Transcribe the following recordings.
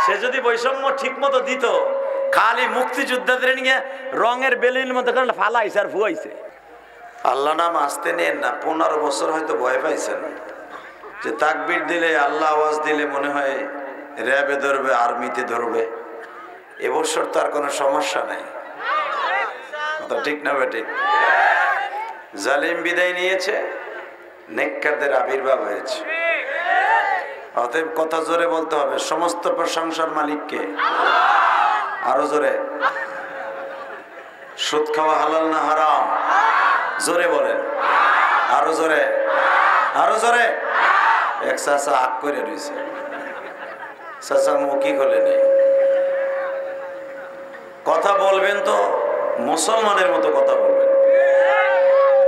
সে যদি বৈষম্য ঠিক মতো দিত, খালি মুক্তিযোদ্ধাদের নিয়ে রঙের বেলুনের মতো করে ফালাইছে আর ভুয়াইছে। আল্লাহ নাম আসতে নেন না, 15 বছর হয়তো ভয় পাইছেন যে তাকবীর দিলে, আল্লাহ আওয়াজ দিলে মনে হয় র্যাবে ধরবে, আর্মিতে ধরবে। এবছর তো আর কোনো সমস্যা নাই, ঠিক না বেঠিক? জালিম বিদায় নিয়েছে, নেককারদের আবির্ভাব হয়েছে। অতএব কথা জোরে বলতে হবে, সমস্ত প্রশংসার মালিককে। আরো জোরে। সুদ খাওয়া হালাল না হারাম? জোরে বলেন। আরো জোরে, আরো জোরে। এক চাচা আগ করে রয়েছে, চাচা মুখী খোলে নেই। কথা বলবেন তো মুসলমানের মতো কথা বলবেন।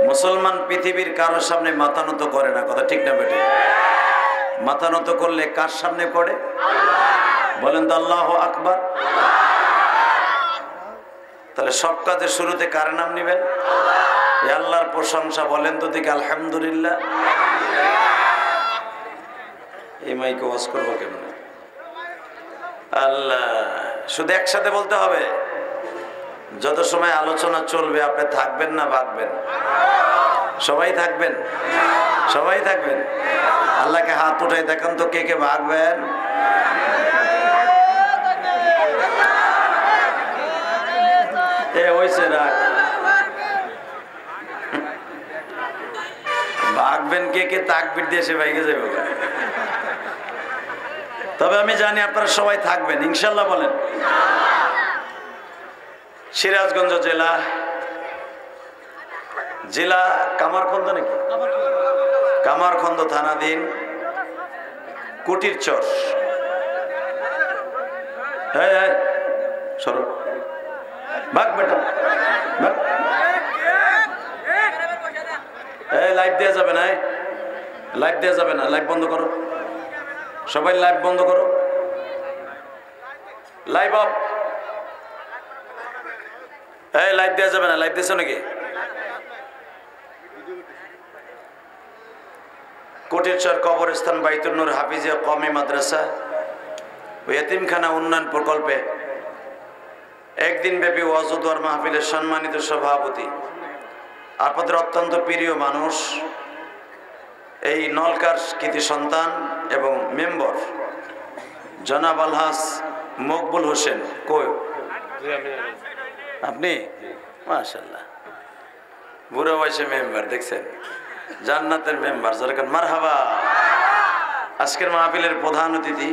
মুসলমান পৃথিবীর কারোর সামনে মাথা নত করে না, কথা ঠিক না বেটে? মাথা নত করলে কার সামনে করে? বলেন তো আল্লাহু আকবার। তাহলে সব কাজের শুরুতে কার নাম নিবেন? আল্লাহর প্রশংসা বলেন তো দেখি আলহামদুলিল্লাহ। এই মাইকে ওয়াজ করবো কেমন? আল্লাহ, শুধু একসাথে বলতে হবে। যত সময় আলোচনা চলবে আপনি থাকবেন না ভাগবেন? সবাই থাকবেন, সবাই থাকবেন। আল্লাহকে হাত উঠাই দেখান তো কে কে ভাগবেন। এ হইছে রাখ, ভাগবেন কে কে? তাকবীর দিয়ে সে ভাইগে যাবে। তবে আমি জানি আপনারা সবাই থাকবেন ইনশাল্লাহ। বলেন। সিরাজগঞ্জ জেলা, জেলা কামারখন্দ নাকি? কামারখন্দ থানাধীন কুটির চর। সরো ভাগ বেটা, লাইভ দেওয়া যাবে না, লাইভ দেওয়া যাবে না। লাইভ বন্ধ করো সবাই, লাইভ বন্ধ করো। Live of. এই লাইভ দেওয়া যাবে না। লাইভ দিয়েছো নাকি? কুটিরচর কবরস্থান বাইতুল নূর হাফিজিয়া কওমি মাদ্রাসা ও এতিমখানা উন্নয়ন প্রকল্পে একদিন ব্যাপী ওয়াজ ও দোয়ার মাহফিলের সম্মানিত সভাপতি, আপনাদের অত্যন্ত প্রিয় মানুষ, এই নলকার কৃতি সন্তান এবং মেম্বার জনাব আলহাজ মকবুল হোসেন। কই আপনি? মাশাআল্লাহ, বুড়ো বয়সে মেম্বার, দেখছেন? জান্নাতের মেম্বার। যেরকম মারহাবা। আজকের মাহফিলের প্রধান অতিথি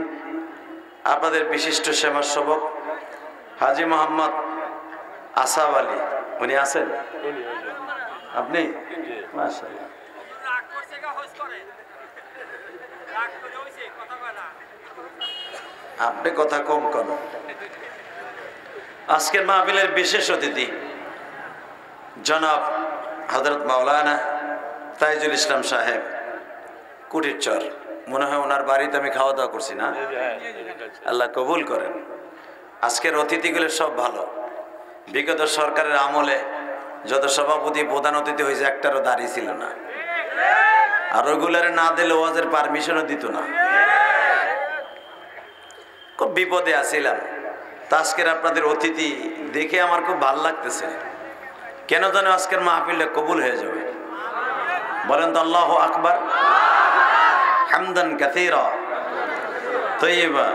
আপনাদের বিশিষ্ট সমাজসেবক হাজী মোহাম্মদ আসাব আলী। উনি আছেন? আপনি? মাশাআল্লাহ। আপনি কথা কম কর। আজকের মাহফিলের বিশেষ অতিথি জনাব হযরত মাওলানা তাইজুল ইসলাম সাহেব, কুটিরচর। মনে হয় ওনার বাড়িতে আমি খাওয়া দাওয়া করছি না? আল্লাহ কবুল করেন। আজকের অতিথিগুলো সব ভালো। বিগত সরকারের আমলে যত সভাপতি প্রধান অতিথি হয়েছে একটারও দাঁড়িয়ে ছিল না, আর ওগুলার না দিলে ওয়াজের পারমিশনও দিত না। খুব বিপদে আছিলাম। তা আজকের আপনাদের অতিথি দেখে আমার খুব ভালো লাগতেছে। কেন জানো আজকের মাহফিলটা কবুল হয়ে যাবে। বলেন তো আল্লাহু আকবার। হামদান কাসীরা তাইয়্যিবা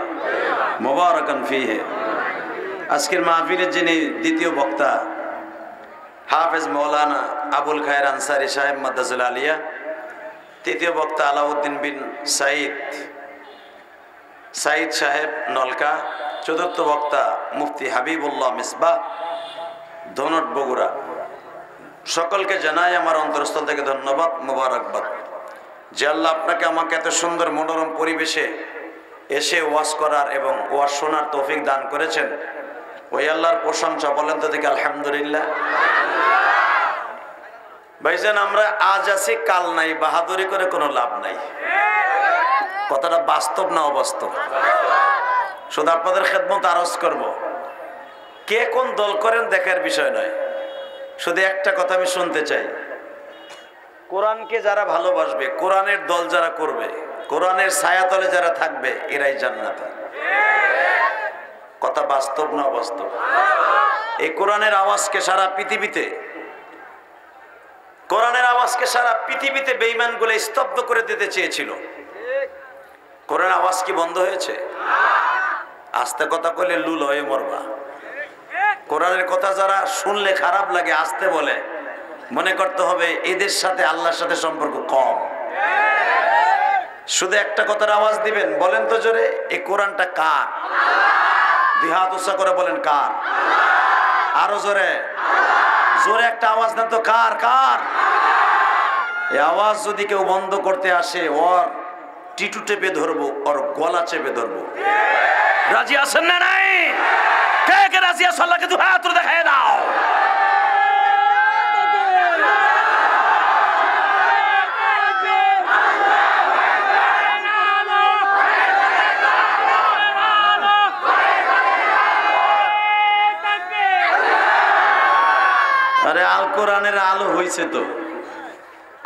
মুবারাকান ফীহি। আজকের মাহফিলের যিনি দ্বিতীয় বক্তা হাফেজ মাওলানা আবুল খায়ের আনসারী সাহেব মাদ্রাসাতুল আলিয়া, তৃতীয় বক্তা আলাউদ্দিন বিন সাইদ সাহেব নলকা, চতুর্থ বক্তা মুফতি হাবিবুল্লাহ মিসবাহ ধনট বগুড়া। সকলকে জানাই আমার অন্তরস্থল থেকে ধন্যবাদ, মোবারকবাদ। যে আল্লাহ আপনাকে আমাকে এত সুন্দর মনোরম পরিবেশে এসে ওয়াজ করার এবং ওয়াজ শোনার তৌফিক দান করেছেন, ওই আল্লাহর প্রশংসা বলেন তো দেখি আলহামদুলিল্লাহ। ভাইজান, আমরা আজ আছি কাল নাই, বাহাদুরি করে কোনো লাভ নাই। কথাটা বাস্তব না অবাস্তব? শুধু আপনাদের খেদমত আরজ করব, কে কোন দল করেন দেখার বিষয় নয়। শুধু একটা কথা আমি শুনতে চাই, কোরআনকে যারা ভালোবাসবে, কোরআনের দল যারা করবে, কোরআনের ছায়াতলে যারা থাকবে, এরাই জান্নাতে। বাস্তব না বাস্তব? এই কোরআনের আওয়াজকে সারা পৃথিবীতে বেঈমানগুলো স্তব্ধ করে দিতে চেয়েছিল। কোরআন আওয়াজ কি বন্ধ হয়েছে? আস্তে কথা কইলে লুল হয়ে মরবা। কোরআনের কথা যারা শুনলে খারাপ লাগে আস্তে বলে, মনে করতে হবে এদের সাথে আল্লাহর সাথে সম্পর্ক কম। শুধু একটা কথার আওয়াজ দিবেন, বলেন তো জোরে, এই কোরআনটা কার? দুই হাত উঁচা করে বলেন কার? আরো জোরে, জোরে একটা আওয়াজ দেন তো, কার? কার? এই আওয়াজ যদি কেউ বন্ধ করতে আসে, ওর টিটু চেপে ধরবো, ওর গলা চেপে ধরবো। রাজি আছেন না নাই? কে কে রাজি আছেন? আল্লাহকে দুই হাত তুলে দেখায় দাও। আরে আল কোরআনের আলো হয়েছে তো,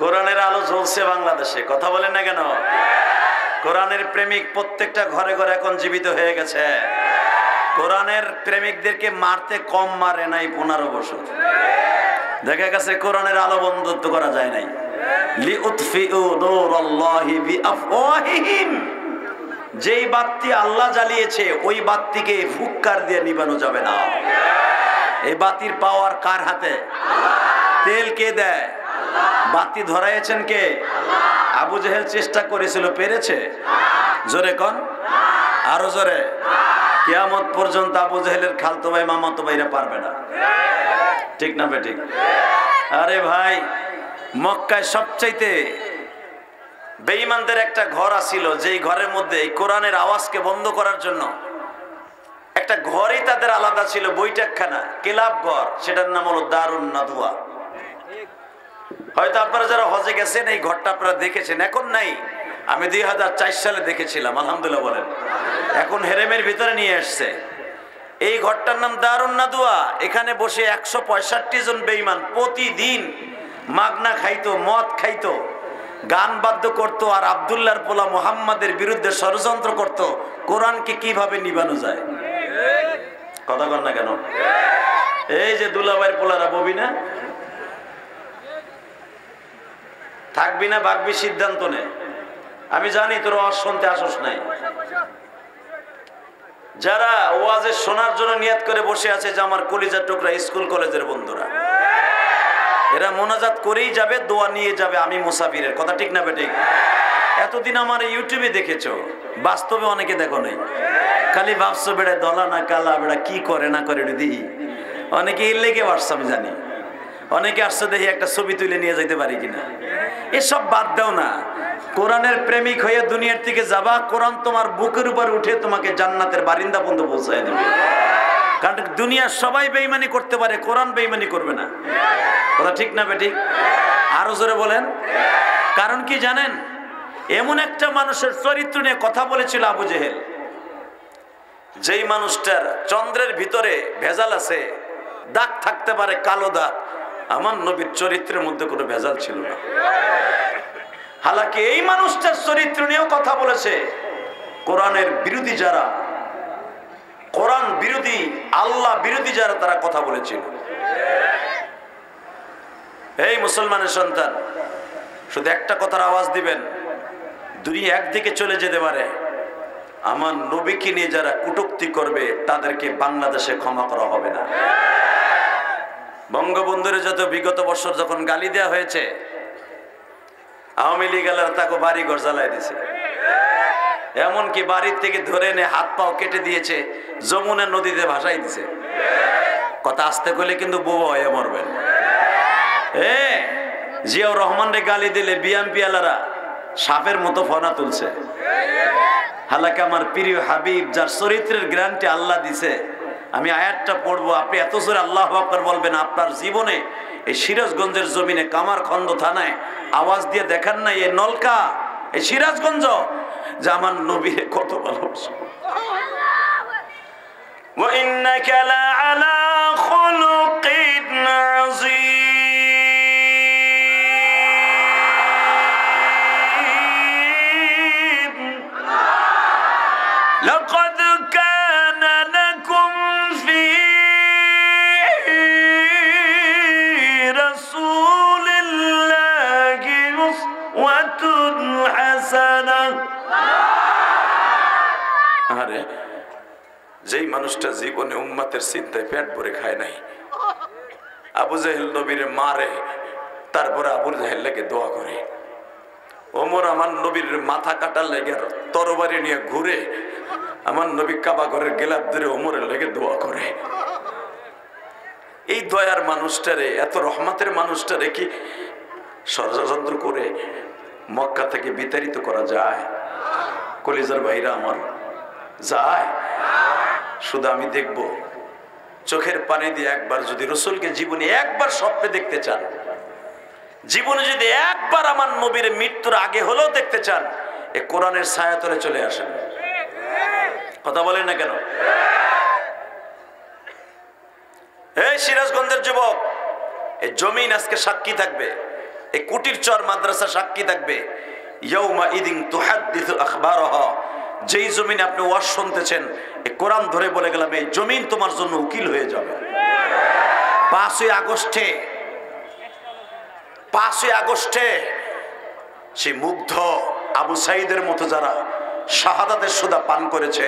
কোরআনের আলো জ্বলছে বাংলাদেশে, কথা বলেন না কেন? কোরআনের প্রেমিক প্রত্যেকটা ঘরে ঘরে এখন জীবিত হয়ে গেছে। কোরআনের প্রেমিকদেরকে মারতে কম মারে নাই 15 বছর। দেখা গেছে কোরআনের আলো বন্ধত্ব করা যায় নাই। লিউতফিউ নূরাল্লাহি বিআফওয়াহিহিম, যেই বাতি আল্লাহ জ্বালিয়েছে ওই বাতিকে ফুৎকার দিয়ে নিভানো যাবে না। এই বাতির পাওয়ার কার হাতে? তেল কে দেয়? বাতি ধরাইছেন কে? আবু জেহেল চেষ্টা করেছিল, পেরেছে? জোরে কোন, আরো জোরে। কিয়ামত পর্যন্ত আবু জেহেলের খালতো ভাই মামাতো ভাইরা পারবে না, ঠিক না বেঠিক? আরে ভাই, মক্কায় সবচাইতে বেঈমানদের একটা ঘর আছিল, যেই ঘরের মধ্যে এই কোরআনের আওয়াজকে বন্ধ করার জন্য একটা ঘরই তাদের আলাদা ছিল, বৈঠকখানা, ক্লাব ঘর, সেটার নাম হলো দারুন নাদওয়া। হয়তো আপনারা যারা হজে গেছেন এই ঘরটা আপনারা দেখেছেন, এখন নাই। আমি 2004 সালে দেখেছিলাম, আলহামদুলিল্লাহ বলেন। এখন হেরেমের ভিতরে নিয়ে আসছে। এই ঘরটার নাম দারুন নাদওয়া। এখানে বসে 165 জন বেঈমান প্রতিদিন মাগনা খাইতো, মদ খাইতো, গান বাদ্য করতো, আর আব্দুল্লাহর পোলা মুহাম্মাদের বিরুদ্ধে ষড়যন্ত্র করতো কোরআনকে কিভাবে নিবানো যায়। কথা কর না কেন? এই যে দুলাভাইয়ের পোলারা ববি না, থাকবি না ভাগবি সিদ্ধান্ত নে। আমি জানি তোর ওয়াজ শুনতে আসস নাই। যারা ওয়াজের শোনার জন্য নিয়ত করে বসে আছে, যে আমার কলিজার টুকরা স্কুল কলেজের বন্ধুরা, এরা মোনাজাত করেই যাবে, দোয়া নিয়ে যাবে, আমি মুসাফিরের, কথা ঠিক না বেঠিক? এতদিন আমার ইউটিউবে দেখেছো, বাস্তবে অনেকে দেখো নাই, খালি ভাবছো বেড়া দলা না কালা, বেড়া কি করে না করে দিই। অনেকে এর লেগে আসছে, আমি জানি। অনেকে আসছে দেখি একটা ছবি তুলে নিয়ে যেতে পারি কিনা। এসব বাদ দাও না, কোরআনের প্রেমিক হয়ে দুনিয়ার থেকে যাবা, কোরআন তোমার বুকের উপর উঠে তোমাকে জান্নাতের বারিন্দা পর্যন্ত পৌঁছায় দেবে। কারণ দুনিয়ার সবাই বেঈমানি করতে পারে, কোরআন বেঈমানি করবে না, কথা ঠিক না বেঠিক? আরো জোরে বলেন। কারণ কি জানেন? এমন একটা মানুষের চরিত্র নিয়ে কথা বলেছিল আবু জেহেল, যেই মানুষটার চন্দ্রের ভিতরে ভেজাল আছে, দাগ থাকতে পারে, কালো দাগ, আমার নবীর চরিত্রের মধ্যে কোনো ভেজাল ছিল না। হালাকি এই মানুষটার চরিত্র নিয়েও কথা বলেছে কোরআনের বিরোধী যারা, কোরআন বিরোধী, আল্লাহ বিরোধী যারা, তারা কথা বলেছিল। এই মুসলমানের সন্তান, শুধু একটা কথার আওয়াজ দিবেন, দুনিয়া একদিকে চলে যেতে পারে, আমার নবীকে নিয়ে যারা কটূক্তি করবে তাদেরকে বাংলাদেশে ক্ষমা করা হবে না। বঙ্গবন্ধুর যত বিগত বছর যখন গালি দেওয়া হয়েছে, আওয়ামী লীগ তাকে বাড়ি ঘর জ্বালাই দিয়েছে, এমনকি বাড়ির থেকে ধরে এনে হাত পাও কেটে দিয়েছে, যমুনা নদীতে ভাসাই দিছে। কথা আসতে করলে কিন্তু বোবা হয়ে মরবেন। জিয়াউর রহমানরে গালি দিলে বিএনপি আলারা সাপের মতো ফনা তুলছে। হালাকি আমার প্রিয় হাবিব, যার চরিত্রের গ্যারান্টি আল্লাহ দিছে, আমি আয়াতটা পড়বো, আপনি এত জোরে আল্লাহু আকবার বলবেন, আপনার জীবনে এই সিরাজগঞ্জের জমিনে কামারখন্দ থানায় আওয়াজ দিয়ে দেখান না, এই নলকা, এই সিরাজগঞ্জ, যে আমার নবীরে কত ভালোবাসে। ওয়া ইন্নাকা লাআলা খুলুকিন আযীম। লাকাদ কানা লাকুম রে, যেই মানুষটা জীবনে উম্মতের চিন্তায় পেট ভরে খায় নাই। আবু জাহেল নবীর মারে, তারপরে আবু জাহেল লেগে দোয়া করে। ওমর আমার নবীর মাথা কাটার লেগে তরবারি নিয়ে ঘুরে, আমার নবী কাবা ঘরের গেলাপ ধরে ওমরের লেগে দোয়া করে। এই দয়ার মানুষটারে, এত রহমতের মানুষটারে কি ষড়যন্ত্র করে মক্কা থেকে বিতাড়িত করা যায়? কলিজার ভাইরা আমার, যায়? শুধু আমি দেখব, চোখের পানি দিয়ে একবার যদি রসুলকে জীবনে একবার স্বপ্নে দেখতে চান, জীবনে যদি একবার আমার নবীর মৃত্যুর আগে হলেও দেখতে চান, এই কোরআনের ছায়াতলে চলে আসেন। কথা বলেন না কেন? এই সিরাজগঞ্জের যুবক, এই জমিন আজকে সাক্ষী থাকবে, এই কুটির চর মাদ্রাসা সাক্ষী থাকবে। ইয়াউমা ইদিন তুহাদ্দিসু আখবারহা, যেই জমিনে আপনি ওয়াজ শুনতেছেন, এই কোরআন ধরে বলে গেলাম, এই জমিন তোমার জন্য উকিল হয়ে যাবে। 5ই আগস্টে সেই মুগ্ধ আবু সাইদের মতো যারা শাহাদাতের সুদা পান করেছে,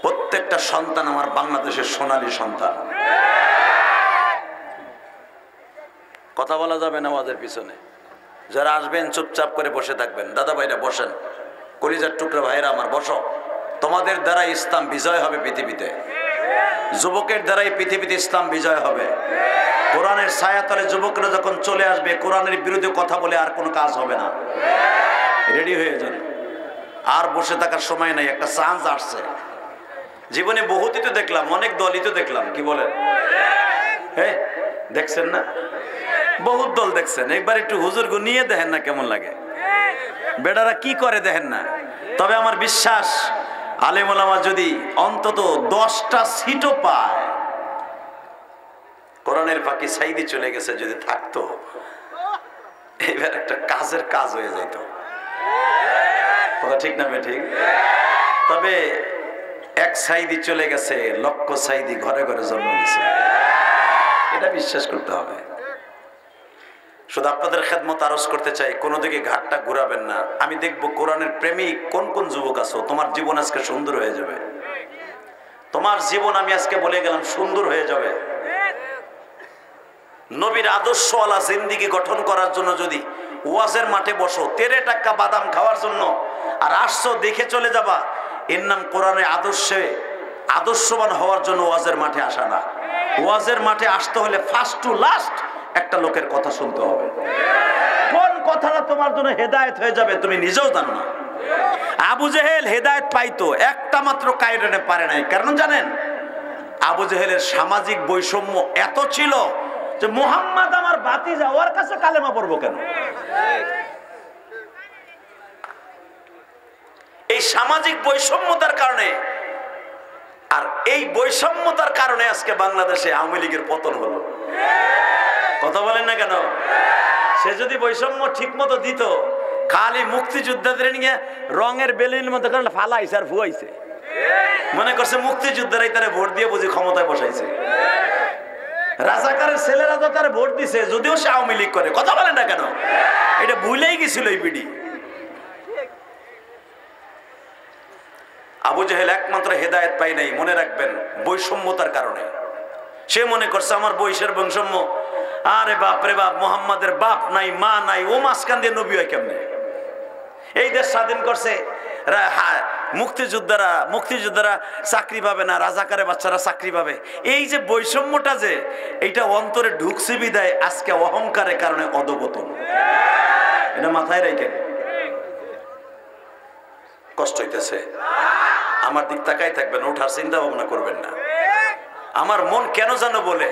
প্রত্যেকটা সন্তান আমার বাংলাদেশের সোনালী সন্তান। কথা বলা যাবে না ওয়াজের পিছনে। যারা আসবেন চুপচাপ করে বসে থাকবেন। দাদা ভাইরা বসেন, কলিজার টুকরা ভাইরা আমার বসো। তোমাদের দ্বারাই ইসলাম বিজয় হবে পৃথিবীতে, যুবকের দ্বারাই পৃথিবীতে ইসলাম বিজয় হবে। কোরআনের ছায়াতলে যুবকরা যখন চলে আসবে, কোরআনের বিরুদ্ধে কথা বলে আর কোনো কাজ হবে না। রেডি হয়ে যান, আর বসে থাকার সময় নাই, একটা চান্স আসছে। জীবনে বহুতই তো দেখলাম, অনেক দলই তো দেখলাম, কি বলেন? হ্যাঁ দেখছেন না? বহুত দল দেখছেন, একবার একটু হুজুরগো নিয়ে দেখেন না কেমন লাগে, বেটারা কি করে দেখেন না। তবে আমার বিশ্বাস, আলেম ওলামা যদি অন্তত 10টা সিটও পায়, কোরআনের ফাঁকি সাইদি চলে গেছে যদি থাকতো, এবার একটা কাজের কাজ হয়ে যেত। কথা ঠিক না ঠিক? তবে এক সাইদি চলে গেছে, লক্ষ সাইদি ঘরে ঘরে জন্ম নিয়েছে, এটা বিশ্বাস করতে হবে। শুধু আপনাদের খেদমত আরজ করতে চাই, কোনো দিকে ঘাটটা ঘুরাবেন না। আমি দেখবো কোরআনের প্রেমিক কোন কোন যুবক আছো, তোমার জীবন আজকে সুন্দর হয়ে যাবে। তোমার জীবন আমি আজকে বলে গেলাম সুন্দর হয়ে যাবে। নবীর আদর্শওয়ালা জিন্দিগি গঠন করার জন্য যদি ওয়াজের মাঠে বসো, 13 টাকা বাদাম খাওয়ার জন্য, আর আসছো দেখে চলে যাবা, এর নাম কোরআনের আদর্শবান হওয়ার জন্য ওয়াজের মাঠে আসা না। ওয়াজের মাঠে আসতে হলে ফার্স্ট টু লাস্ট একটা লোকের কথা শুনতে হবে। কোন কথাটা তোমার জন্য হেদায়েত হয়ে যাবে তুমি নিজেও জানো না। আবু জেহেল হেদায়েত পাইতো, একটা মাত্র কায়রনে পারে নাই। কারণ জানেন, আবু জেহেলের সামাজিক বৈষম্য এত ছিল যে মুহাম্মদ আমার ভাতিজা, ওর কাছে কালেমা পড়বো কেন? এই সামাজিক বৈষম্যতার কারণে, আর এই বৈষম্যতার কারণে আজকে বাংলাদেশে আওয়ামী লীগের পতন হলো। কথা বলেন না কেন? সে যদি বৈষম্য ঠিক মতো দিত, খালি মুক্তিযোদ্ধাদের নিয়ে রঙের বেলুনের মতো করে ফালাইছে আর ভুয়াইছে, মনে করছে মুক্তিযোদ্ধারাই তারা ভোট দিয়ে বুঝি ক্ষমতায় বসাইছে। রাজাকারের ছেলেরা তো তারা ভোট দিছে, যদিও সে আওয়ামী লীগ করে। কথা বলেন না কেন? এটা ভুলেই গেছিল এই পিডি। আবু জেহেল একমাত্র হেদায়েত পাই নাই, মনে রাখবেন, বৈষম্যতার কারণে। সে মনে করছে আমার বৈশের বৈষম্য, আরে বাপ রে বাপ, মোহাম্মদের বাপ নাই মা নাই, ও মাঝখান দিয়ে নবী হয় কেমনে? এই দেশ স্বাধীন করছে মুক্তিযোদ্ধারা চাকরি পাবে না, রাজাকারের বাচ্চারা চাকরি পাবে। এই যে বৈষম্যটা, যে এইটা অন্তরে ঢুকছে বিদায় আজকে অহংকারের কারণে অধঃপতন। এটা মাথায় রেখে কষ্ট হইতেছে। আমার দিক তাকাই থাকবেন, ওঠার চিন্তা ভাবনা করবেন না। আমার মন কেন জানো বলে,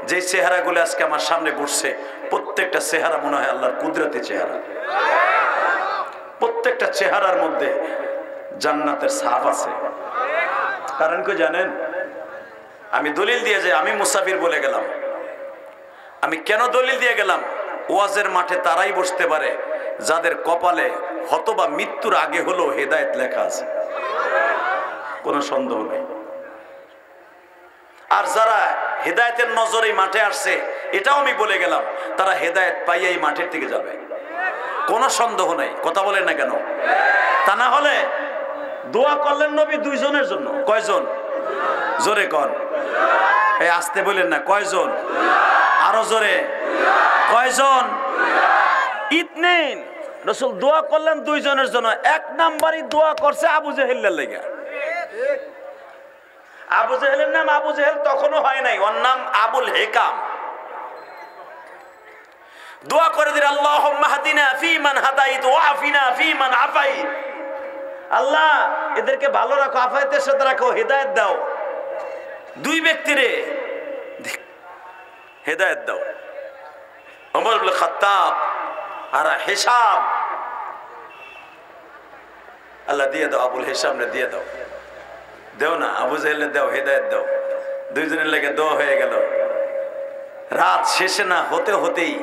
যে চেহারাগুলো আজকে আমার সামনে বসছে, প্রত্যেকটা চেহারা মনে হয় আল্লাহর কুদরতি চেহারা। প্রত্যেকটা চেহারার মধ্যে জান্নাতের ছাপ আছে। কারণ কি জানেন? আমি দলিল দিয়ে যাই, আমি মুসাফির বলে গেলাম। আমি কেন দলিল দিয়ে গেলাম? ওয়াজের মাঠে তারাই বসতে পারে যাদের কপালে হতবা মৃত্যুর আগে হলেও হেদায়েত লেখা আছে, কোনো সন্দেহ নেই। আর যারা হেদায়েতের নজরে মাঠে আসছে, এটাও আমি বলে গেলাম, তারা হেদায়েত পাইয়াই মাঠের দিকে যাবে, কোনো সন্দেহ নেই। কথা বলেন না কেন? তা না হলে দোয়া করলেন নবী দুইজনের জন্য। কয়জন? জোরে কন, এই আসতে বলেন না, কয়জন? আরো জোরে, কয়জন? ইতনিন। রাসূল দোয়া করলেন দুইজনের জন্য। এক নাম্বারই দোয়া করছে আবু জেহেলের লাগা। আবু জেহেলের নাম আবু জেহেল তখনও হয় নাই, ওর নাম আবুল হেকাম। দোয়া করে দিন, আল্লাহুম্মা হাদিনা ফীমান হাদাইত ওয়া আফিনা ফীমান আফাইত। আল্লাহ এদেরকে ভালো রাখো, আফায়েতের সাথে রাখো, হেদায়েত দাও। দুই ব্যক্তিরে হেদায়েত দাও। ওমর ইবনে খাত্তাব আর হিসাব, আল্লাহ দিয়ে দাও, আবুল হিসামরে দিয়ে দাও। দেও না, আবু জেহেলে দাও, হেদায়েত দাও। দুইজনের লেগে দোয়া হয়ে গেল। রাত শেষে না হতে হতেই